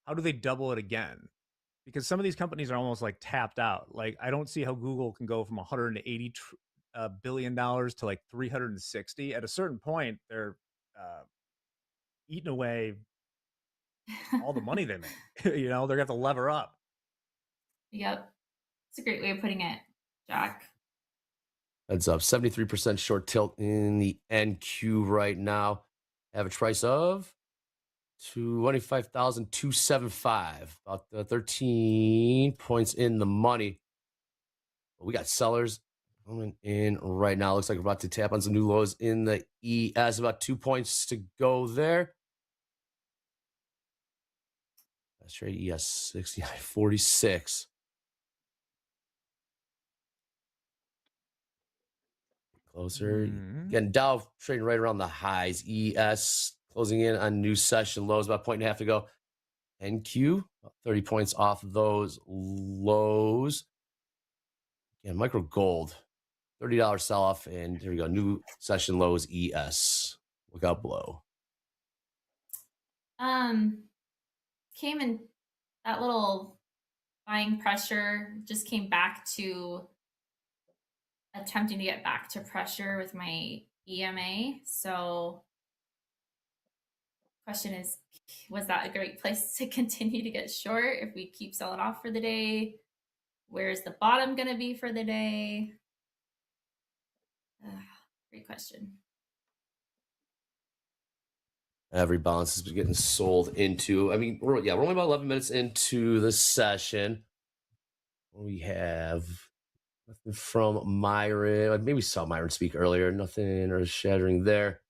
how do they double it again? Because some of these companies are almost like tapped out. Like I don't see how Google can go from 180 billion dollars to like 360. At a certain point, they're uh, eating away all the money they make. You know, they're gonna have to lever up. Yep. It's a great way of putting it, Jack. Heads up, 73% short tilt in the NQ right now. Average price of 25,275, about 13 points in the money. But we got sellers coming in right now. Looks like we're about to tap on some new lows in the ES. About 2 points to go there. That's trade ES 69.46. Closer. Again, Dow trading right around the highs. ES closing in on new session lows, about a point and a half to go. NQ, about 30 points off those lows. Again, micro gold, $30 sell off. And here we go. New session lows ES. Look out below. Came in that little buying pressure, just came back to attempting to get back to pressure with my EMA. So question is, was that a great place to continue to get short if we keep selling off for the day? Where's the bottom going to be for the day? Great question. Every balance has been getting sold into. I mean, we're only about 11 minutes into the session. We have nothing from Myron. Maybe we saw Myron speak earlier. Nothing earth shattering there.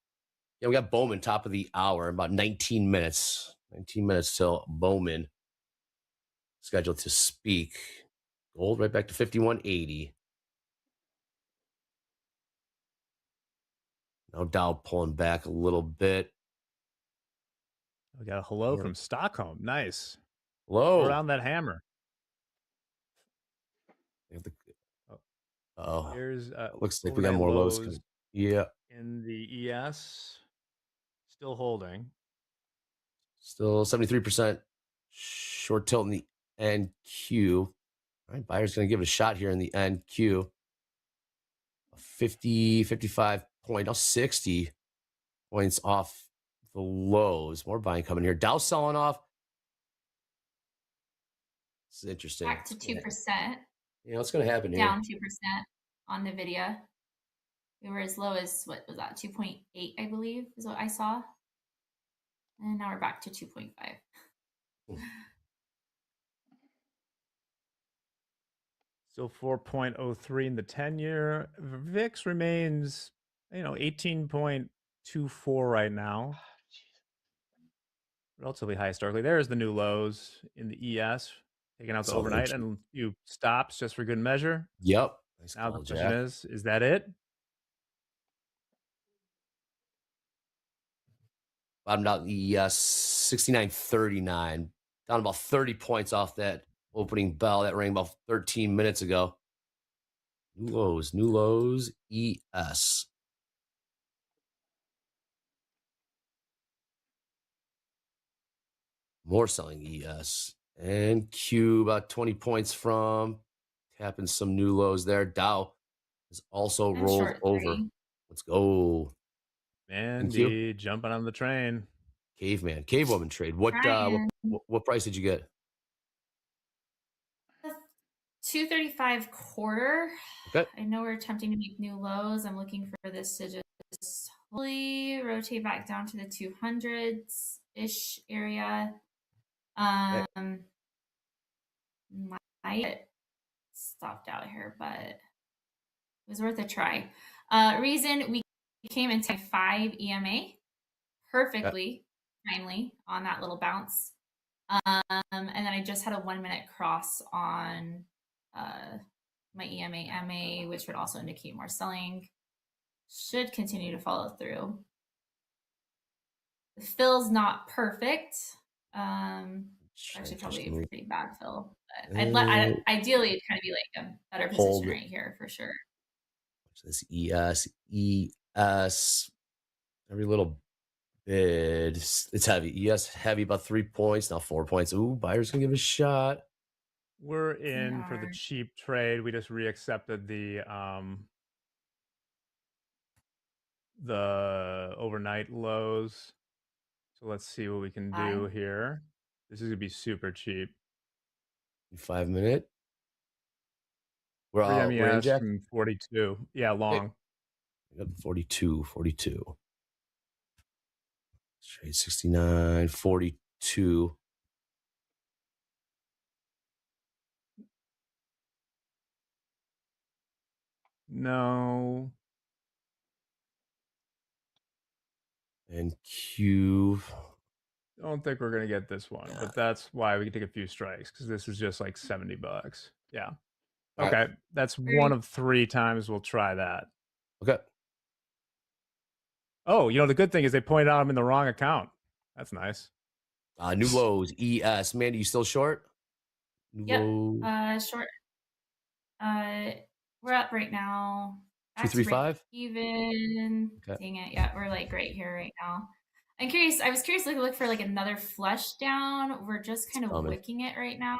Yeah, we got Bowman top of the hour. About 19 minutes. 19 minutes till Bowman scheduled to speak. Gold right back to 51.80. Now Dow pulling back a little bit. We got a hello from Stockholm. Nice. Hello. Around that hammer. Oh, here's looks like we got more lows coming. Yeah. In the ES, still holding. Still 73% short tilt in the NQ. All right, buyer's going to give it a shot here in the NQ. 50, 55 point, now 60 points off the lows. More buying coming here. Dow selling off. This is interesting. Back to 2%. Yeah, what's going to happen here? Down 2% on NVIDIA. We were as low as, what was that, 2.8, I believe, is what I saw. And now we're back to 2.5. Still 4.03 in the 10-year. VIX remains, 18.24 right now. Relatively high historically. There's the new lows in the ES, taking out the overnight and you stops just for good measure. Yep. Nice now call, the question is that it? Bottomed out in the ES 69.39, down about 30 points off that opening bell that rang about 13 minutes ago. New lows, ES. More selling ES. And Q about 20 points from tapping some new lows there. Dow has also rolled over. Let's go. Mandy jumping on the train. Caveman, cavewoman trade. What price did you get? 235 quarter. Okay. I know we're attempting to make new lows. I'm looking for this to just slowly rotate back down to the 200s-ish area. Might stopped out here, but it was worth a try. Reason we came into 5 EMA perfectly, timely on that little bounce. And then I just had a 1 minute cross on my EMA MA, which would also indicate more selling. Should continue to follow through. The fill's not perfect. Actually, probably a pretty bad fill. But ideally, it'd kind of be like a better position right here for sure. This ES. Every little bid. It's heavy. Yes, heavy, about 3 points. Now 4 points. Ooh, buyer's gonna give it a shot. We're We in for the are. cheap trade. We just reaccepted the overnight lows. So let's see what we can do Buy. here. This is gonna be super cheap. 5 minute. Three We're in, MES Jack. from 42. Yeah, Okay. long. We got 42, 42. Trade 69, 42. No, And Q. don't think we're gonna get this one, Yeah. but that's why we can take a few strikes because this is just like $70. Yeah. All right. Okay, that's one Very of 3 times we'll try that. Okay. Oh, the good thing is they pointed out I'm in the wrong account. That's nice. New lows. ES. Mandy, you still short? New Yep. low. Short. Uh, we're up right now. Back to break 235. even. Okay. Dang it. Yeah, we're like right here right now. I'm curious. I was curious to look for like another flush down. We're just It's kind of coming. wicking it right now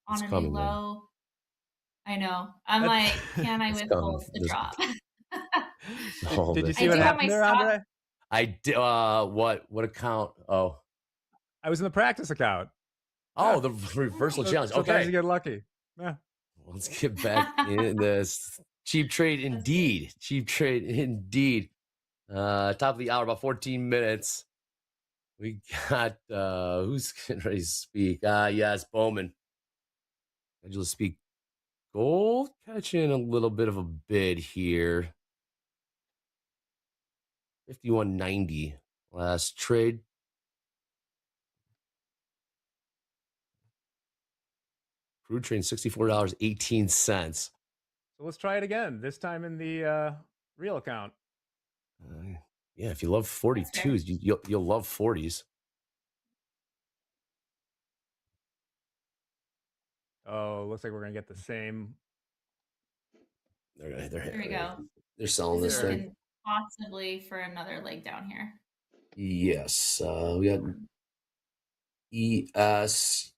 It's on a new coming, man. low. I know. I'm That like, can I It's coming. withhold the drop? All did you this. see I what do have my happened there, stop. Andre? I did. What account? Oh, I was in the practice account. oh, Yeah. the reversal Nice. challenge. Sometimes you Okay, get lucky. Yeah. let's get back in this cheap trade That's good. indeed. Cheap trade indeed. Top of the hour, about 14 minutes. We got who's getting ready to speak? Yes, Bowman. Angela speak. Gold catching a little bit of a bid here. 51.90 last trade. Crude train $64.18. So let's try it again. This time in the real account. Yeah, if you love That's fair. 42s, you'll love 40s. Oh, looks like we're gonna get the same. Here we go. They're selling This is this There. thing. looking possibly for another leg down here. Yes, we got ES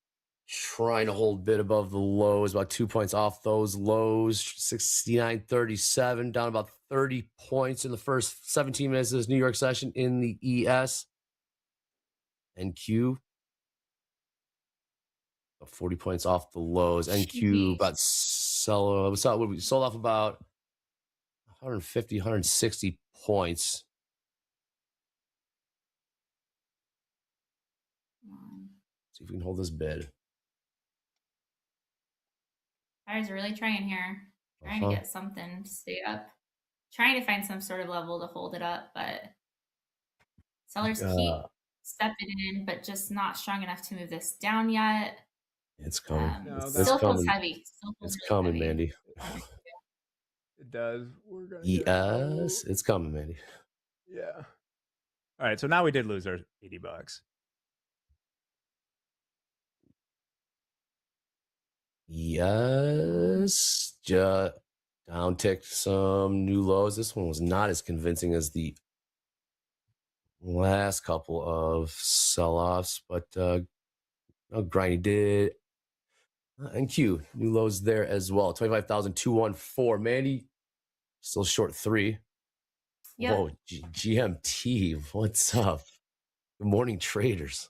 trying to hold bid above the lows, about 2 points off those lows. 69.37, down about 30 points in the first 17 minutes of this New York session in the ES. And Q, about 40 points off the lows. NQ Jeez. about we sold off about 150, 160 points. Come on. See if we can hold this bid. Buyers are really trying here. Trying to get something to stay up. Trying to find some sort of level to hold it up, but sellers keep stepping in, but just not strong enough to move this down yet. It's coming. No, It's Still feels coming. heavy. Still feels It's really coming, heavy. Mandy. It does. We're gonna get Yes, it's coming, Mandy. Yeah. All right. So now we did lose our $80. Yes, just down ticked some new lows. This one was not as convincing as the last couple of sell-offs, but Grindy did. And Q, new lows there as well. 25,214. Mandy, still short 3. Yep. Whoa, GMT, what's up? Good morning, traders.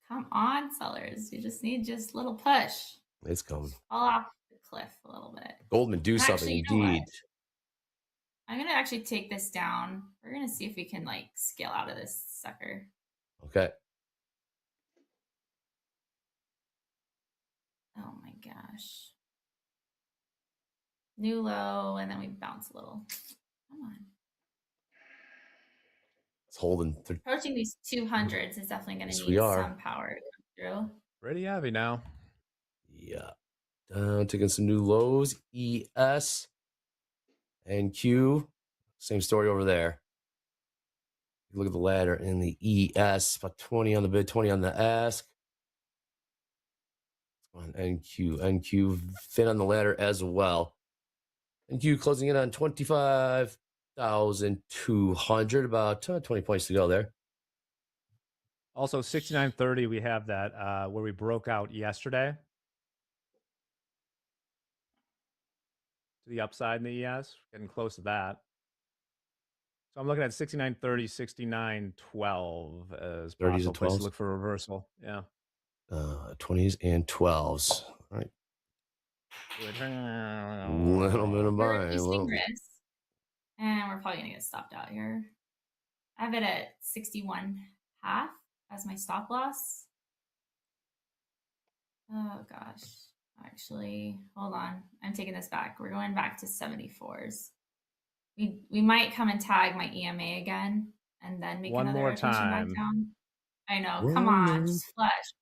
Come on, sellers. You just need just a little push. It's coming. Fall off the cliff a little bit. Goldman, do And something, actually, you know what? indeed. I'm gonna actually take this down. We're gonna see if we can like scale out of this sucker. Okay. Oh my gosh. New low, and then we bounce a little. Come on. It's holding. Approaching these 200s is definitely going to Yes, we need are. some power to come through. Pretty heavy now. Yeah. Taking some new lows. ES and Q. Same story over there. Look at the ladder in the ES. About 20 on the bid, 20 on the ask. On NQ. NQ thin on the ladder as well. NQ closing in on 25. 25,200, about 20 points to go there. Also, 69.30, we have that where we broke out yesterday to the upside in the ES, getting close to that. So I'm looking at 69.30, 69.12 as 30s possible and place to 12s, look for reversal. Yeah. 20s and 12s. All right. Do it. Little bit of We're buy. reducing risk, and we're probably gonna get stopped out here. I have it at 61 half as my stop loss. Oh gosh. Actually, hold on. I'm taking this back. We're going back to 74s. We might come and tag my EMA again and then make One another more rotation back time. down. I know. Come One on, more. just flash.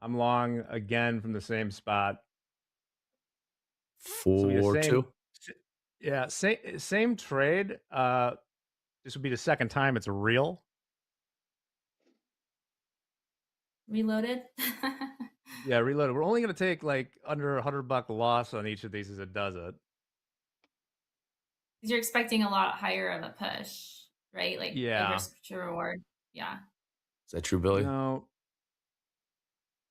I'm long again from the same spot. This will be the 4, same. 2. Yeah, same trade. This would be the second time it's real. Reloaded. Yeah, reloaded. We're only going to take like under $100 loss on each of these as it does it. Because you're expecting a lot higher of a push, right? Like a Yeah. risk to reward. Yeah. Is that true, Billy? No.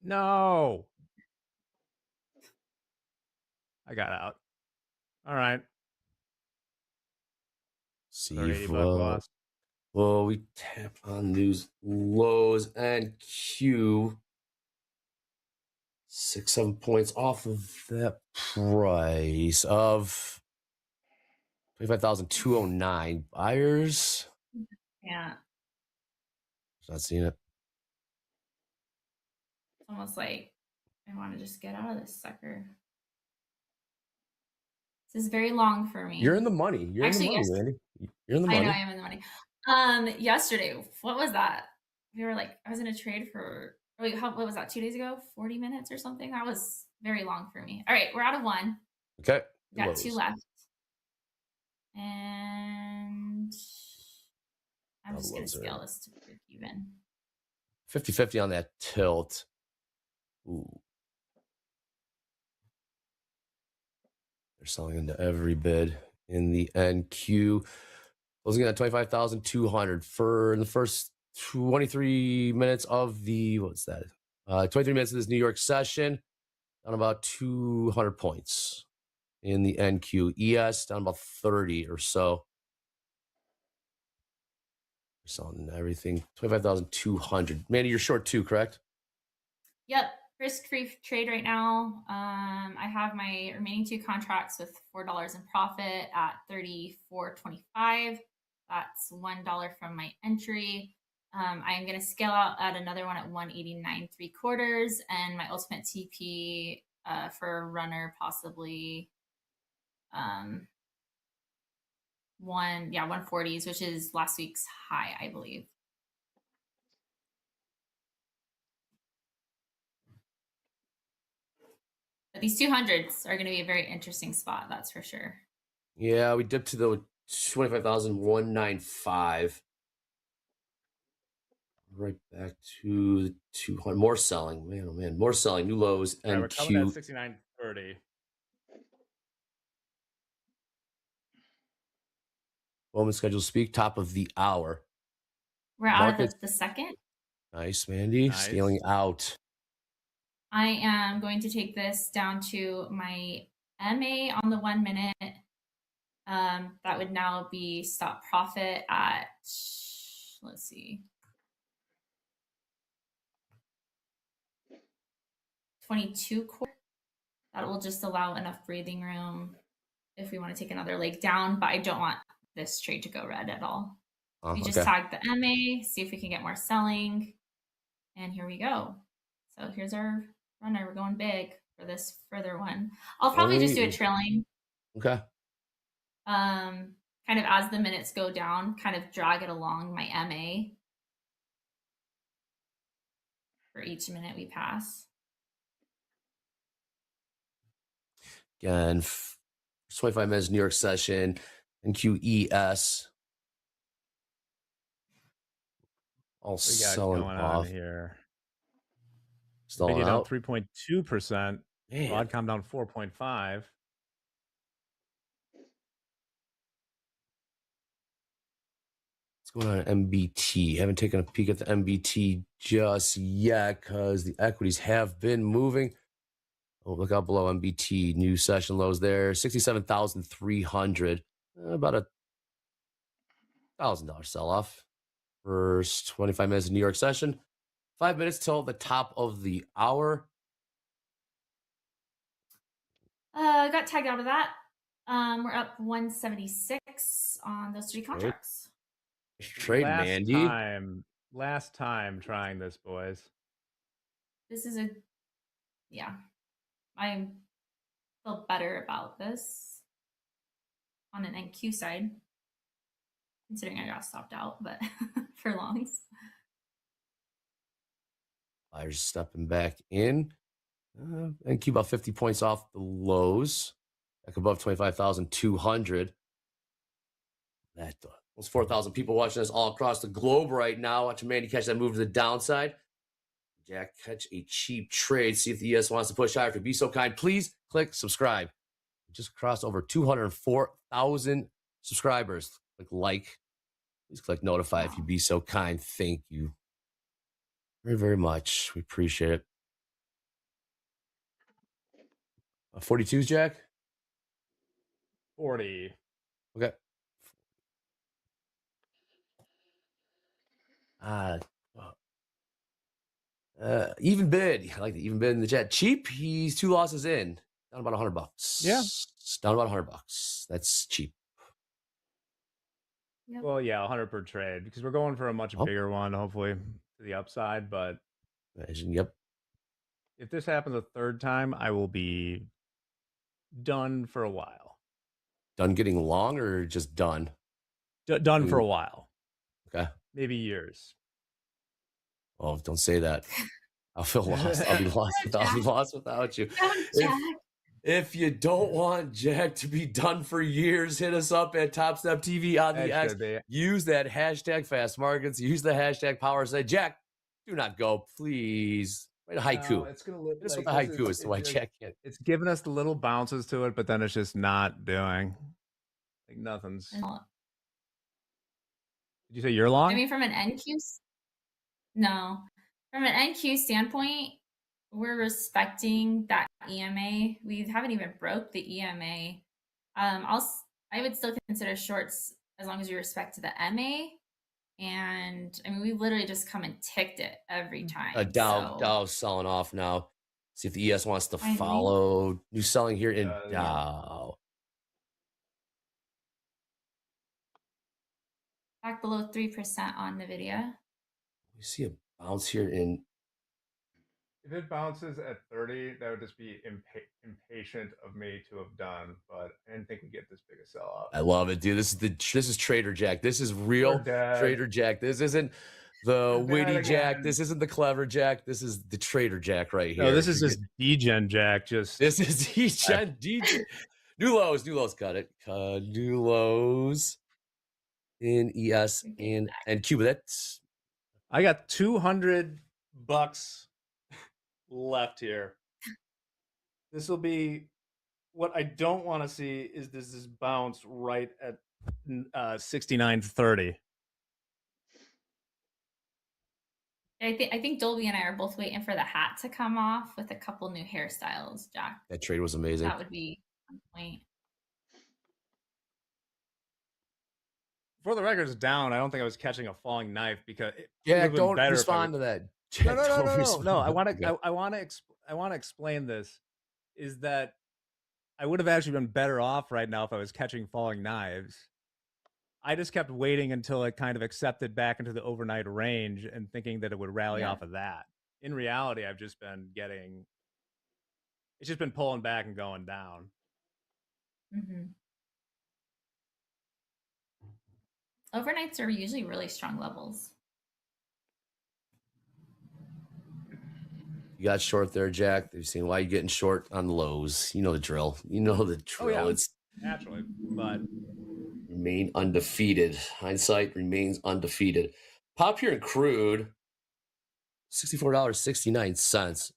No. I got out. All right. See Another if $80 loss. well, we tap on these lows and Q 6, 7 points off of that price of 25,209. Buyers, Yeah. not seeing it. It's almost like I want to just get out of this sucker. This is very long for me. You're in the money. You're in the Actually, money, yes. Mandy. You're in the I know I money. am in the money. Yesterday, what was that? We were like, I was in a trade for wait, what was that? 2 days ago, 40 minutes or something. That was very long for me. All right, we're out of one. Okay. We got Lows. 2 left, and I'm just gonna Lows scale are this to break even. 50-50 on that tilt. Ooh. They're selling into every bid in the NQ. Closing at 25,200 for the first 23 minutes of the, what's that? 23 minutes of this New York session, down about 200 points in the NQ. ES down about 30 or so. They're selling everything. 25,200. Mandy, you're short too, correct? Yep, risk-free trade right now. I have my remaining 2 contracts with $4 in profit at 34.25. That's $1 from my entry. I am going to scale out at another one at 189.75, and my ultimate TP for a runner possibly 140s, which is last week's high, I believe. But these 200s are going to be a very interesting spot, that's for sure. Yeah, we dipped to the 25,195. Right back to the 200. More selling. Man, oh man. More selling. New lows. All right, we're coming at NQ. 69.30. Moment schedule speak. Top of the hour. We're out Market. of the second. Nice, Mandy. Nice. Scaling out. I am going to take this down to my MA on the 1 minute. That would now be stop profit at, let's see, 22 quarter. That will just allow enough breathing room if we want to take another leg down, but I don't want this trade to go red at all. We just Okay. tag the MA, see if we can get more selling, and here we go. So here's our runner. We're going big for this further one. I'll probably just do a trailing. Okay. Kind of as the minutes go down, kind of drag it along my MA for each minute we pass. Again, 25 minutes New York session and QES. All We got selling going off. on here. Stalling Nvidia down out. 3.2%. Man. Broadcom down 4.5. What's going on at MBT? Haven't taken a peek at the MBT just yet because the equities have been moving. Oh, look out below MBT. New session lows there. 67,300. About a $1,000 sell off. First 25 minutes of New York session. 5 minutes till the top of the hour. Got tagged out of that. We're up 176 on those 3 Trade, contracts. trade, Mandy. Last time trying this, boys. This is yeah. I feel better about this on an NQ side, considering I got stopped out, but for longs. Buyers stepping back in. And keep about 50 points off the lows. Back above 25,200. That almost 4,000 people watching us all across the globe right now. Watching Mandy catch that move to the downside. Jack, catch a cheap trade. See if the ES wants to push higher. If you'd be so kind, please click subscribe. We just crossed over 204,000 subscribers. Like. Please click notify if you'd be so kind. Thank you very, very much. We appreciate it. 42s, Jack? 40. Okay. Even bid. I like the even bid in the chat. Cheap. He's 2 losses in. Down about $100. Yeah. Down about $100. That's cheap. Yep. Well, yeah, 100 per trade because we're going for a much bigger one, hopefully to the upside. But yep. If this happens a third time, I will be done for a while. Done getting long or just done? Done for a while. Okay. Maybe years. Oh, don't say that. I'll feel lost. I'll be lost without you. If you don't want Jack to be done for years, hit us up at Top Step TV on the X. Use that hashtag Fast Markets. Use the hashtag Power. Say, Jack, do not go, please. Write a haiku. No, it's gonna look like what the haiku is to why Jack can't. It's giving us the little bounces to it, but then it's just not doing. Like nothing's. Did you say you're long? I mean, from an NQ, no. From an NQ standpoint, we're respecting that EMA. We haven't even broke the EMA. I would still consider shorts as long as you respect the MA. And I mean, we literally just come and ticked it every time. Dow's selling off now. See if the ES wants to follow. New selling here in Dow. Back below 3% on the video. We see a bounce here in. If it bounces at 30, that would just be impatient of me to have done. But I didn't think we'd get this big a sell off. I love it, dude. This is Trader Jack. This is real Trader Jack. This isn't the witty Jack. This isn't the clever Jack. This is the Trader Jack right here. No, this is just DGen Jack. This is DGen DJ. New lows. Got it. New lows in ES and Cuba. That's. I got $200 left here. This will be what I don't want to see is this bounce right at 69.30. I think Dolby and I are both waiting for the hat to come off with a couple new hairstyles, Jack. That trade was amazing. That would be on point. For the record, it's down. I don't think I was catching a falling knife because don't respond to that. No. I want to explain this. Is that I would have actually been better off right now if I was catching falling knives. I just kept waiting until it kind of accepted back into the overnight range and thinking that it would rally off of that. In reality, I've just been it's just been pulling back and going down. Mm-hmm. Overnights are usually really strong levels. You got short there, Jack. They've seen why you getting short on the lows. You know the drill. Oh, yeah. It's naturally, but remain undefeated. Hindsight remains undefeated. Pop here in crude, $64.69.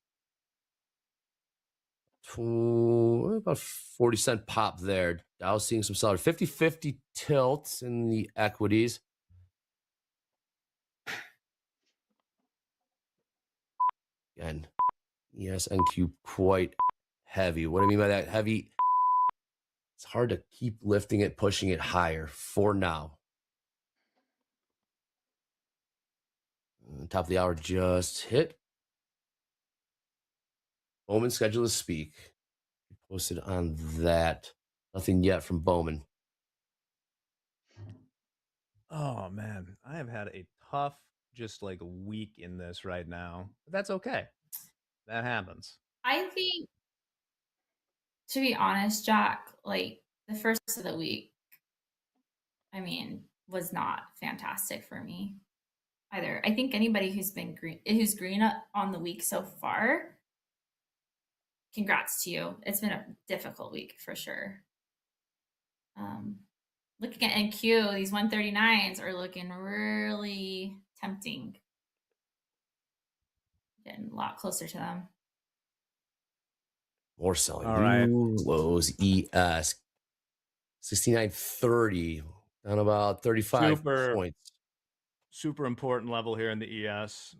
About 40-cent pop there. Dow seeing some sellers. 50-50 tilt in the equities. Again, ES NQ quite heavy. What do I mean by that? Heavy. It's hard to keep lifting it, pushing it higher for now. Top of the hour just hit. Bowman schedule to speak. Posted on that. Nothing yet from Bowman. Oh man, I have had a tough just like week in this right now. But that's okay. That happens. I think, to be honest, Jack, like the first of the week, I mean, was not fantastic for me either. I think anybody who's green on the week so far, congrats to you. It's been a difficult week for sure. Um, Looking at NQ, these 139s are looking really tempting. Getting a lot closer to them. More selling. All right. New lows ES 69.30, down about 35 Super, points. super important level here in the ES.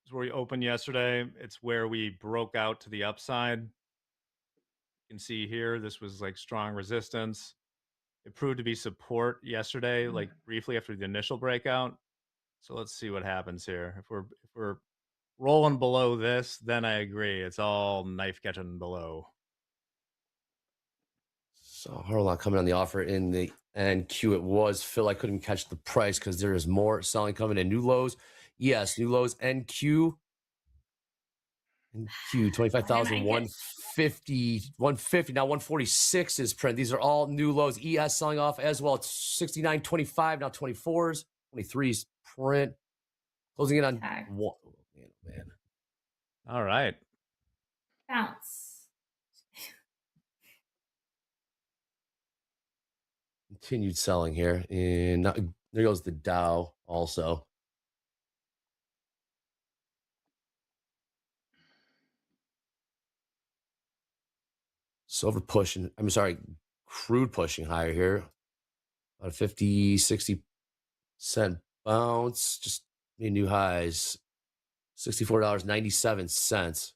It's where we opened yesterday. It's where we broke out to the upside. You can see here, this was like strong resistance. It proved to be support yesterday, like briefly after the initial breakout. So let's see what happens here. If we're rolling below this, then I agree. It's all knife catching below. So Harlock coming on the offer in the NQ. It was Phil. I couldn't catch the price because there is more selling coming in. New lows. Yes, new lows. NQ. NQ I might get 25,150. 150. Now 146 is print. These are all new lows. ES selling off as well. It's 69.25. Now 24s. 23s print. Closing in on tag one. Oh, man, oh, man. All right. bounce. Continued selling here. And there goes the Dow also. Silver pushing, I'm sorry, crude pushing higher here. About a 50, 60 cent bounce. Just made new highs. $64.97.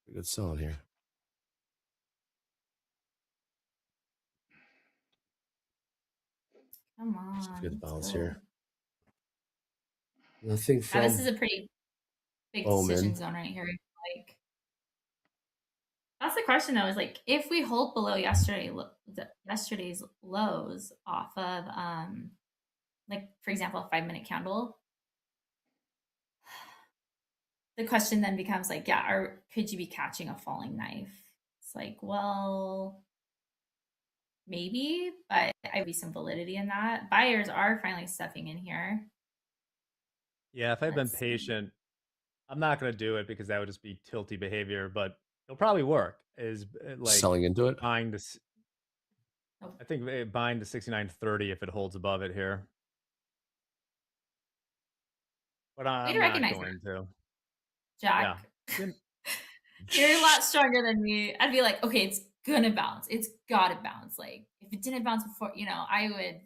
Pretty good selling here. Come Just on. get the Let's bounce go. here. Nothing Now this is from a pretty big decision Bowman. zone right here. Like that's the question though, is like if we hold below yesterday's lows off of like for example a 5 minute candle, the question then becomes like, yeah, or could you be catching a falling knife? It's like, well, maybe, but I be some validity in that. Buyers are finally stepping in here. Yeah, if I'd been Let's see. patient, I'm not going to do it because that would just be tilty behavior, but it'll probably work. Is like Selling into it. buying this. Oh, I think buying to 69.30 if it holds above it here, but way to I'm not recognize that, going to. Yeah. Jack. Didn't- You're a lot stronger than me. I'd be like, okay, it's gonna bounce. It's gotta bounce. Like, if it didn't bounce before, I would.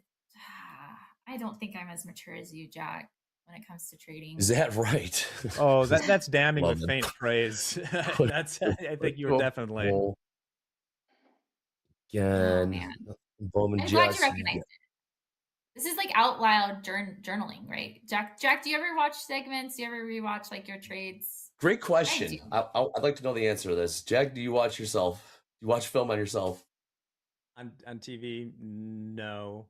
I don't think I'm as mature as you, Jack, when it comes to Is trading. that right? Oh, that's damning Love with it. faint praise. Put, That's. put, I put think you were to a definitely. roll. Oh Again, man, Bowman I'm glad you just recognize it. This is like out loud journaling, right? Jack, do you ever watch segments? Do you ever rewatch like your trades? great I do. question. I'd like to know the answer to this. Jack, do you watch yourself? Do you watch film on yourself? On TV, no.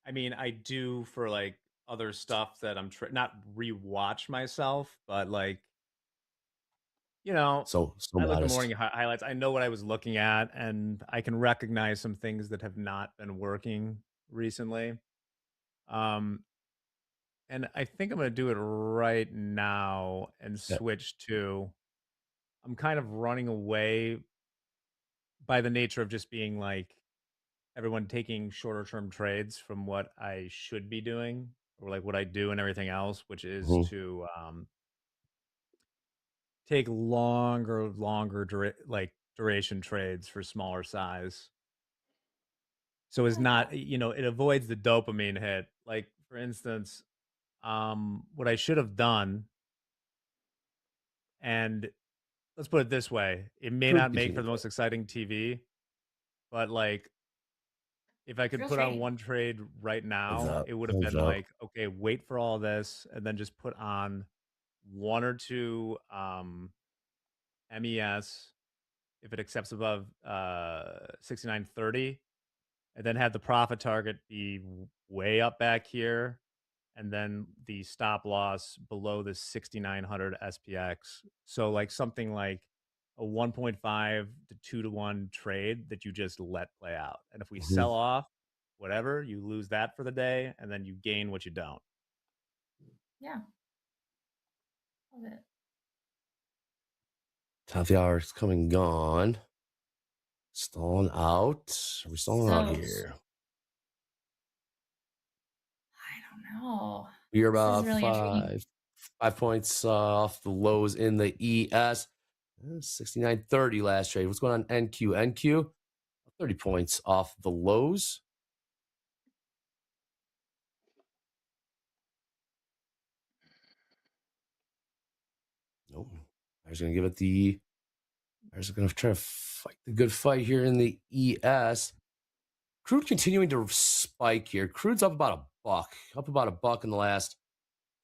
I mean, I do for like other stuff that I'm not rewatch myself, but like So I look at the modest. morning highlights. I know what I was looking at, and I can recognize some things that have not been working recently. Um, and I think I'm going to do it right now and Yeah. switch to. I'm kind of running away by the nature of just being like everyone taking shorter term trades from what I should be doing or like what I do and everything else, which is Mhm. to take longer duration trades for smaller size. So I it's like not, that. it avoids the dopamine hit. Like, for instance, what I should have done, and let's put it this way, it may Crude not make for continue. the most exciting TV, but like if I It's could real put on trading. one trade right Hands now, up. it would have Hands been up. like, okay, wait for all this and then just put on one or two MES if it accepts above 69.30, and then have the profit target be way up back here, and then the stop loss below the 6900 SPX. So like something like a 1.5 to 2 to 1 trade that you just let play out. And if we Mhm. sell off whatever, you lose that for the day and then you gain what you don't. Yeah. Love it. Top of the hour is coming gone. Stalling out. Are we stalling out So here? I don't know. We're This is about really intriguing. 5 points off the lows in the ES. 69.30 last trade. What's going on NQ? NQ 30 points off the lows. Nope. I was going to give it the. I was going to try to fight the good fight here in the ES. Crude continuing to spike here. Crude's up about a buck, up about a buck in the last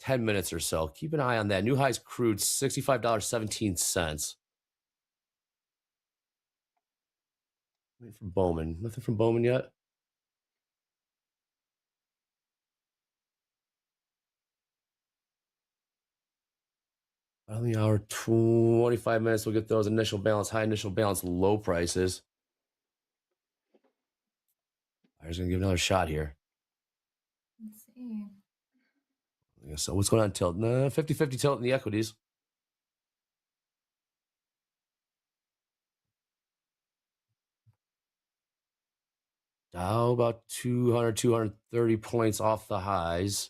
10 minutes or so. Keep an eye on that. New highs crude, $65.17. Wait for Bowman. Nothing from Bowman yet. On the hour, 25 minutes. We'll get those initial balance, high initial balance, low prices. I was going to give another shot here. Let's see. So what's going on tilt? 50-50 tilt in the equities. Dow about 200, 230 points off the highs.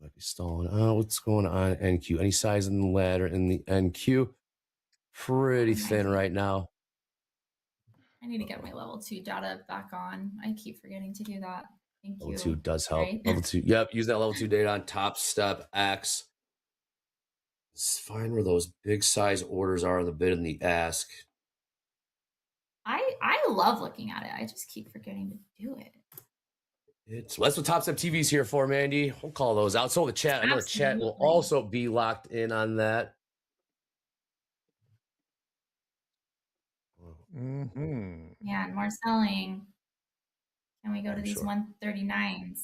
Might be stalling out. What's going on NQ? Any size in the ladder in the NQ? Pretty Oh, nice. thin right now. I need to get my level 2 data back on. I keep forgetting to do that. Thank Level you. 2 does help. Right? Level 2. Yep. Use that level 2 data on Top Step X. Find where those big size orders are in the bid and the ask. I love looking at it. I just keep forgetting to do it. That's what Top Step TV's here for, Mandy. We'll call those out. So the chat. I know the chat will Absolutely. also be locked in on that. Mm-hmm. Yeah, and more selling. Can we go to I'm these sure. 139s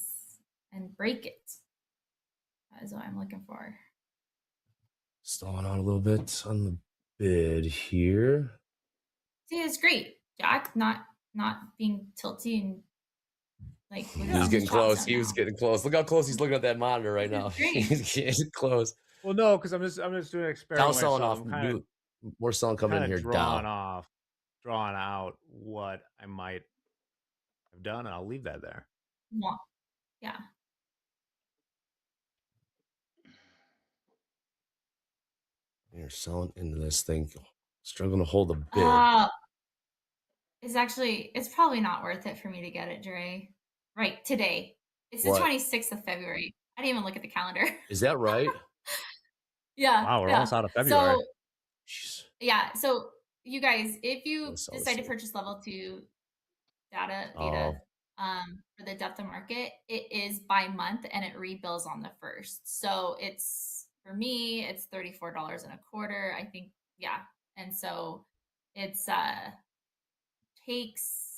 and break it? That is what I'm looking for. Stalling out a little bit on the bid here. See, it's great. Jack not being tilty and like He look at was all his getting chops close. out He was now. getting close. Look how close he's looking at that monitor right This is now. great. He's getting close. Well, no, because I'm just doing an Dow experiment selling myself. off. I'm kind of New more selling coming in kind of here. Dow. drawn out what I might have done, and I'll leave that there. Yeah. You're selling into this thing. Struggling to hold a bid. It's probably not worth it for me to get it, Dre. Right, today. It's the What? 26th of February. I didn't even look at the calendar. Is that right? Yeah, Wow, we're yeah. almost out of February. So, Jeez. yeah, so you guys, if I'm you gonna sell this decide to thing. purchase level 2 data Oh, for the depth of market, it is by month and it rebills on the first. So it's for me, it's $34 and a quarter. I think, yeah. And so it's takes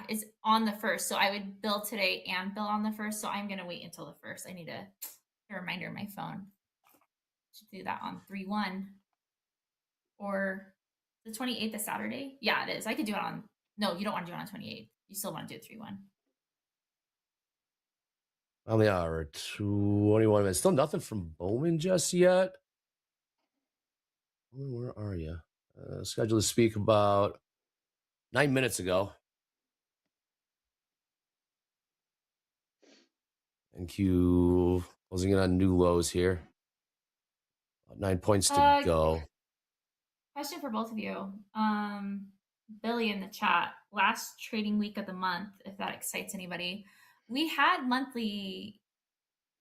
it's on the first. So I would bill today and bill on the first. So I'm gonna wait until the first. I need a reminder on my phone to do that on 3/1 or the 28th is Saturday. Yeah, it is. I could do it on no, you don't want to do it on 28th. You still want to do it 3/1. on the hour, 21 minutes. Still nothing from Bowman just yet. Where are you? Scheduled to speak about 9 minutes ago. NQ closing in on new lows here. About 9 points to go. Question for both of you. Billy in the chat, last trading week of the month, if that excites anybody, we had monthly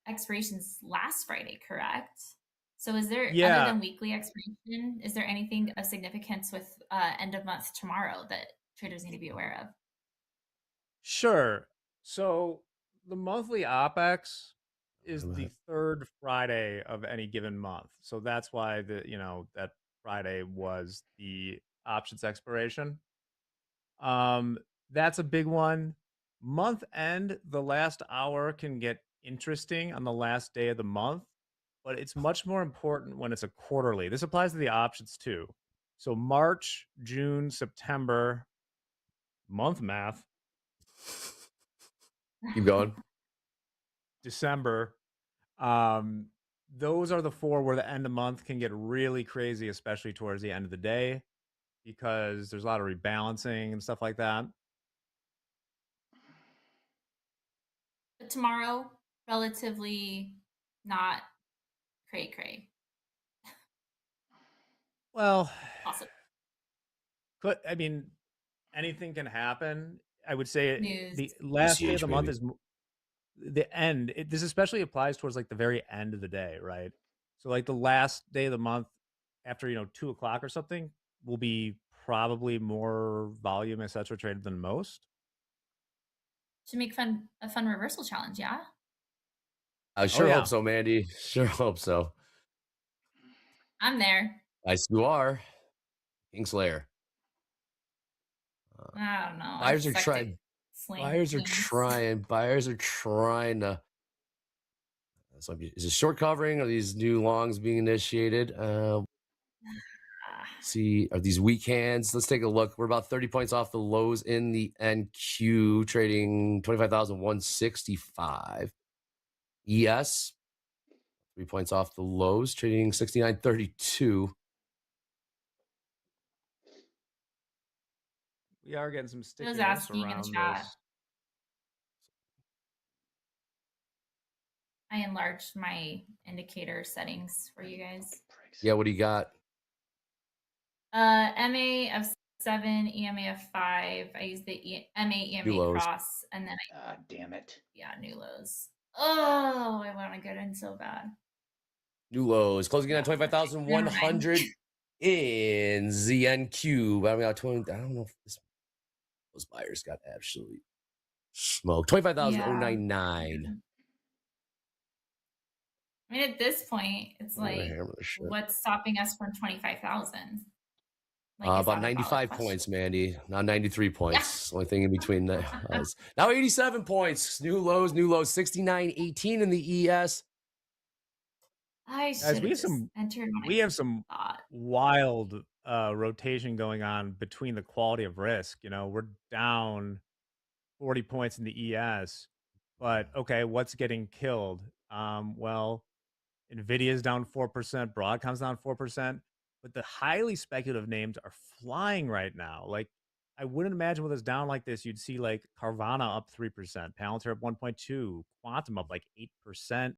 expirations last Friday, correct? So is there, other Yeah, than weekly expiration, is there anything of significance with end of month tomorrow that traders need to be aware of? sure. So the monthly OPEX is the third Friday of any given month. So that's why that Friday was the options expiration. Um, that's a big one. Month end, the last hour can get interesting on the last day of the month, but it's much more important when it's a quarterly. This applies to the options too. So March, June, September, month math, Keep going. December. Um, those are the four where the end of month can get really crazy, especially towards the end of the day, because there's a lot of rebalancing and stuff like that. But tomorrow, relatively not cray cray. Well, Possible I mean, anything can happen. I would say news. the last day of ACH the month maybe. is the end. This especially applies towards like the very end of the day, right? So like the last day of the month after 2 o'clock or something will be probably more volume, etc. traded than most. Should make a fun reversal challenge, yeah? I Oh sure hope yeah. so, Mandy. Sure hope so. I'm there. Nice you are. Kingslayer. Uh, I don't know. I buyers are sucked at trying. slaying Buyers are kings. trying. Buyers are trying to. So is it short covering? Are these new longs being initiated? Ah, See, are these weak hands? Let's take a look. We're about 30 points off the lows in the NQ, trading 25,165. ES, 3 points off the lows, trading 69.32. We are getting some I was stickiness asking in the around chat. this. I enlarged my indicator settings for you guys. Yeah, what do you got? MA of 7, EMA of 5. I use the MA New EMA lows. cross, and then Damn it. new lows. Oh, I want to get in so bad. New lows. Closing in on Okay, never mind. 25,100 in ZNQ. I mean, I don't know if those buyers got absolutely smoked. Yeah. 25,099. I mean, at this point, it's I'm gonna like, hammer the shit. what's stopping us from 25,000? Like, is About that a valid 95 question? points, Mandy. Now 93 Yeah. points. Only thing in between us. Now 87 points. New lows, 69.18 in the ES. I Guys, should have just entered when we have some I thought. wild rotation going on between the quality of risk. We're down 40 points in the ES, but okay, what's getting killed? Well, Nvidia's down 4%, Broadcom's down 4%, but the highly speculative names are flying right now. Like, I wouldn't imagine with us down like this, you'd see like Carvana up 3%, Palantir up 1.2, Quantum up like 8%.